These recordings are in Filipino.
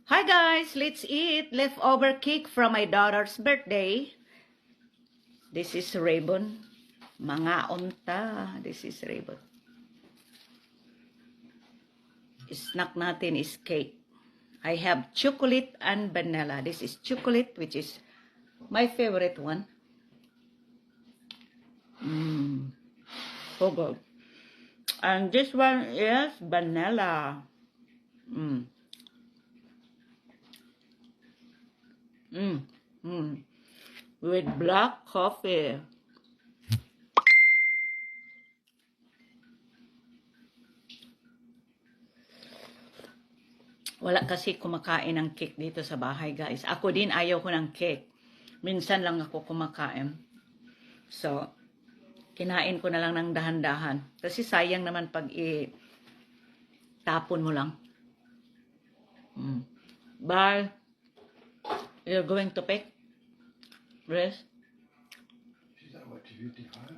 Hi guys, let's eat leftover cake from my daughter's birthday. This is ribbon. Mga unta. This is ribbon. Snack natin is cake. I have chocolate and vanilla. This is chocolate, which is my favorite one. So good. And this one is vanilla. With black coffee. Wala kasi kumakain ng cake dito sa bahay, guys. Ako din ayaw ko ng cake. Minsan lang ako kumakain. So, kinain ko na lang ng dahan-dahan. Kasi sayang naman pag tapon mo lang. Bye. You're going to pick? Rest? She's at what, 55?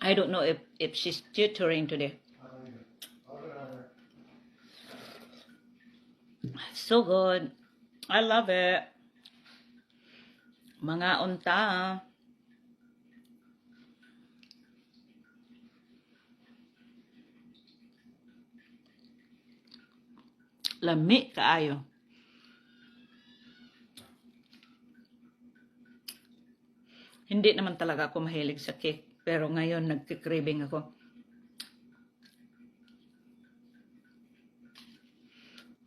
I don't know if she's tutoring today. So good. I love it. Mga unta. Lami kaayo. Hindi naman talaga ako mahilig sa cake. Pero ngayon nagki-craving ako.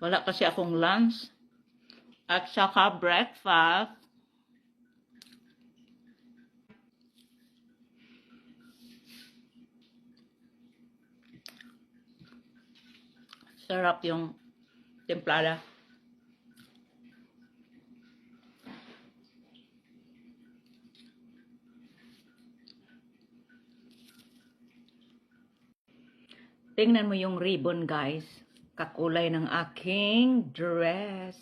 Wala kasi akong lunch. At saka breakfast. Sarap yung templada. Tingnan mo yung ribbon, guys. Kakulay ng aking dress.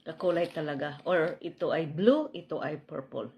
Kakulay talaga. Or ito ay blue, ito ay purple.